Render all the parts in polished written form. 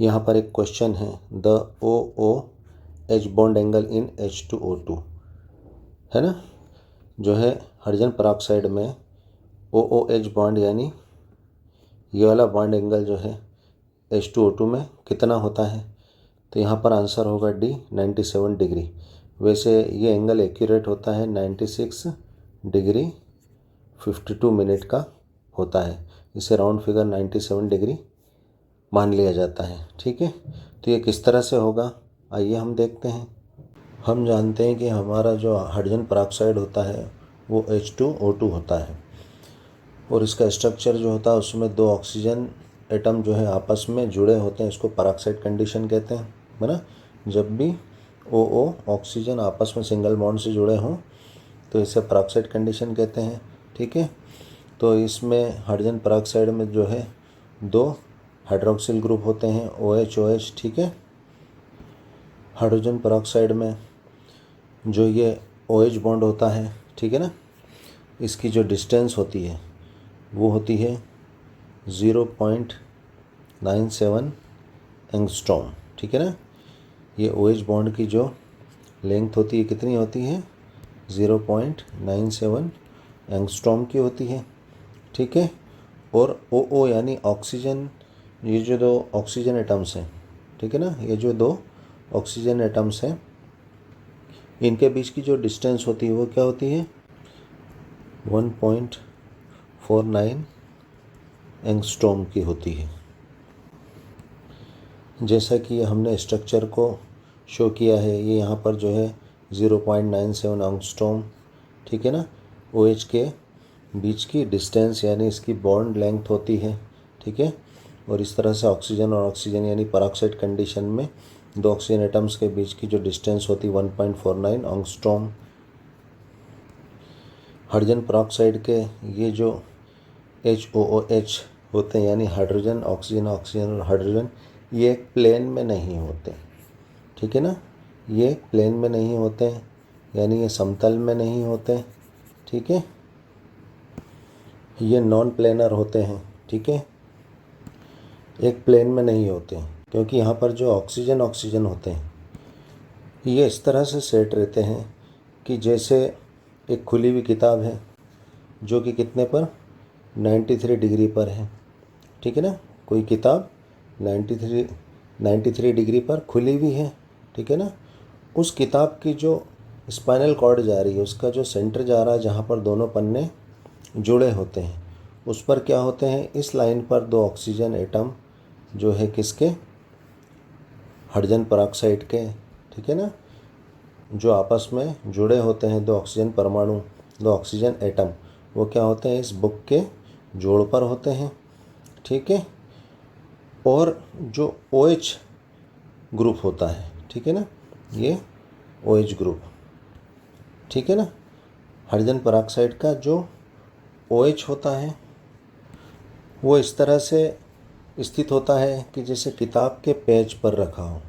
यहाँ पर एक क्वेश्चन है, the O O H bond angle in H2O2, है ना, जो है हाइड्रोजन पेरोक्साइड में OOH बॉन्ड यानी ये वाला बॉन्ड एंगल जो है H2O2 में कितना होता है। तो यहाँ पर आंसर होगा डी 97 डिग्री। वैसे ये एंगल एक्यूरेट होता है 96 डिग्री 52 मिनट का होता है। इसे राउंड फिगर 97 डिग्री मान लिया जाता है। ठीक है, तो ये किस तरह से होगा आइए हम देखते हैं। हम जानते हैं कि हमारा जो हाइड्रोजन पेरोक्साइड होता है वो H2O2 होता है और इसका स्ट्रक्चर जो होता है उसमें दो ऑक्सीजन एटम जो है आपस में जुड़े होते हैं। इसको पेरोक्साइड कंडीशन कहते हैं, है ना। जब भी OO ऑक्सीजन आपस में सिंगल बॉन्ड से जुड़े हों तो इसे पेरोक्साइड कंडीशन कहते हैं। ठीक है, तो इसमें हाइड्रोजन पेरोक्साइड में जो है दो हाइड्रोक्सिल ग्रुप होते हैं OH-OH। ठीक है, हाइड्रोजन पेरोक्साइड में जो ये OH बॉन्ड होता है, ठीक है ना, इसकी जो डिस्टेंस होती है वो होती है 0.97 एंगस्ट्रॉम। ठीक है ना, ये OH बॉन्ड की जो लेंथ होती है कितनी होती है 0.97 एंगस्ट्रॉम की होती है। ठीक है, और OO यानी ऑक्सीजन, ये जो दो ऑक्सीजन एटम्स हैं, ठीक है ना, ये जो दो ऑक्सीजन एटम्स हैं इनके बीच की जो डिस्टेंस होती है वो क्या होती है 1.49 एंगस्ट्रॉम की होती है। जैसा कि हमने स्ट्रक्चर को शो किया है, ये यहाँ पर जो है 0.97 एंगस्ट्रॉम, ठीक है ना, OH के बीच की डिस्टेंस यानी इसकी बॉन्ड लेंथ होती है। ठीक है, और इस तरह से ऑक्सीजन और ऑक्सीजन यानी पेरोक्साइड कंडीशन में दो ऑक्सीजन एटम्स के बीच की जो डिस्टेंस होती है 1.49 एंगस्ट्रॉम। हाइड्रोजन पेरोक्साइड के ये जो HOOH होते हैं यानी हाइड्रोजन ऑक्सीजन ऑक्सीजन और हाइड्रोजन, ये एक प्लेन में नहीं होते। ठीक है ना, ये प्लेन में नहीं होते यानी ये समतल में नहीं होते। ठीक है, ये नॉन प्लेनर होते हैं। ठीक है, एक प्लेन में नहीं होते क्योंकि यहाँ पर जो ऑक्सीजन ऑक्सीजन होते हैं ये इस तरह से सेट रहते हैं कि जैसे एक खुली हुई किताब है जो कि कितने पर 93 डिग्री पर है। ठीक है ना, कोई किताब 93 डिग्री पर खुली हुई है। ठीक है ना, उस किताब की जो स्पाइनल कॉर्ड जा रही है उसका जो सेंटर जा रहा है जहाँ पर दोनों पन्ने जुड़े होते हैं उस पर क्या होते हैं, इस लाइन पर दो ऑक्सीजन एटम जो है किसके, हाइड्रोजन पेरोक्साइड के, ठीक है ना, जो आपस में जुड़े होते हैं दो ऑक्सीजन परमाणु, दो ऑक्सीजन एटम, वो क्या होते हैं इस बुक के जोड़ पर होते हैं। ठीक है, और जो OH ग्रुप होता है, ठीक है ना, ये OH ग्रुप, ठीक है ना, हाइड्रोजन पेरोक्साइड का जो OH होता है वो इस तरह से स्थित होता है कि जैसे किताब के पेज पर रखा हो।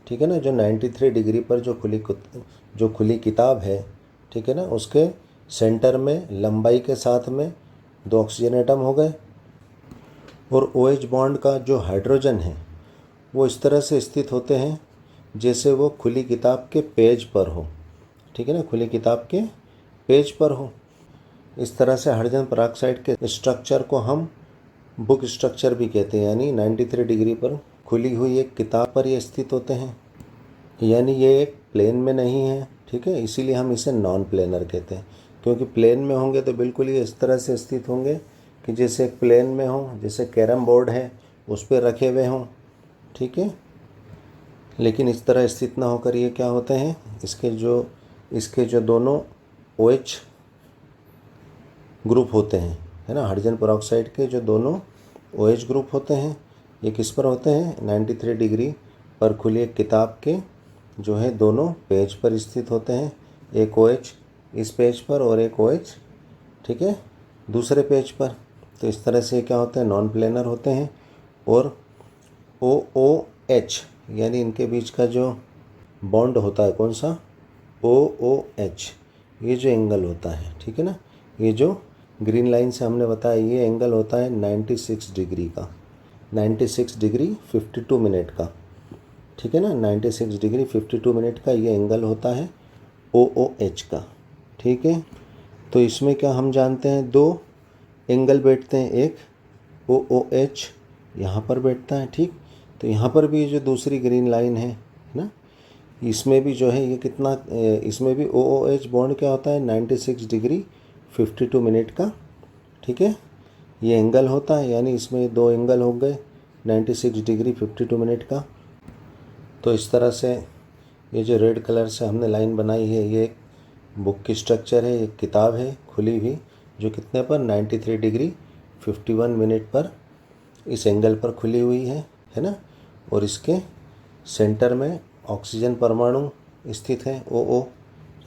ठीक है ना, जो 93 डिग्री पर जो खुली किताब है, ठीक है ना, उसके सेंटर में लंबाई के साथ में दो ऑक्सीजन एटम हो गए और OH बॉन्ड का जो हाइड्रोजन है वो इस तरह से स्थित होते हैं जैसे वो खुली किताब के पेज पर हो। ठीक है ना, खुली किताब के पेज पर हो। इस तरह से हाइड्रोजन पेरोक्साइड के स्ट्रक्चर को हम बुक स्ट्रक्चर भी कहते हैं, यानी 93 डिग्री पर खुली हुई एक किताब पर ये स्थित होते हैं, यानी ये एक प्लेन में नहीं है। ठीक है, इसीलिए हम इसे नॉन प्लेनर कहते हैं, क्योंकि प्लेन में होंगे तो बिल्कुल ये इस तरह से स्थित होंगे कि जैसे एक प्लेन में हो, जैसे कैरम बोर्ड है उस पर रखे हुए हों। ठीक है, लेकिन इस तरह स्थित ना होकर ये क्या होते हैं, इसके जो दोनों OH ग्रुप होते हैं, है ना, हाइड्रोजन पेरोक्साइड के जो दोनों OH ग्रुप होते हैं ये किस पर होते हैं 93 डिग्री पर खुली एक किताब के जो है दोनों पेज पर स्थित होते हैं। एक OH इस पेज पर और एक OH, ठीक है, दूसरे पेज पर। तो इस तरह से क्या होते हैं, नॉन प्लेनर होते हैं। और OOH यानी इनके बीच का जो बॉन्ड होता है कौन सा, OOH, ये जो एंगल होता है, ठीक है ना, ये जो ग्रीन लाइन से हमने बताया ये एंगल होता है 96 डिग्री का। 96 डिग्री 52 मिनट का, ठीक है ना। 96 डिग्री 52 मिनट का ये एंगल होता है OOH का, ठीक है। तो इसमें क्या हम जानते हैं, दो एंगल बैठते हैं, एक OOH यहाँ पर बैठता है, ठीक। तो यहाँ पर भी जो दूसरी ग्रीन लाइन है ना, इसमें भी जो है ये कितना, इसमें भी OOH बॉन्ड क्या होता है 96 डिग्री 52 मिनट का, ठीक है। ये एंगल होता है, यानी इसमें दो एंगल हो गए 96 डिग्री 52 मिनट का। तो इस तरह से ये जो रेड कलर से हमने लाइन बनाई है, ये एक बुक की स्ट्रक्चर है, एक किताब है खुली हुई, जो कितने पर 93 डिग्री 51 मिनट पर इस एंगल पर खुली हुई है ना। और इसके सेंटर में ऑक्सीजन परमाणु स्थित है OO,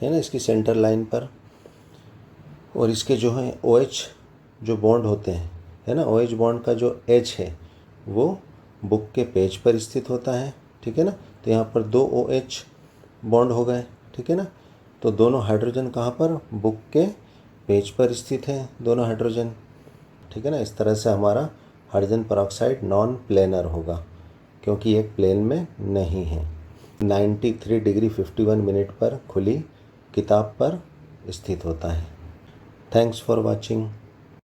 है ना, इसकी सेंटर लाइन पर। और इसके जो है OH जो बॉन्ड होते हैं, है ना, OH बॉन्ड का जो H है वो बुक के पेज पर स्थित होता है, ठीक है ना। तो यहाँ पर दो OH बॉन्ड हो गए, ठीक है ना। तो दोनों हाइड्रोजन कहाँ पर, बुक के पेज पर स्थित है दोनों हाइड्रोजन, ठीक है ना। इस तरह से हमारा हाइड्रोजन पेरोक्साइड नॉन प्लेनर होगा, क्योंकि एक प्लेन में नहीं है। 93 डिग्री 51 मिनट पर खुली किताब पर स्थित होता है। Thanks for watching.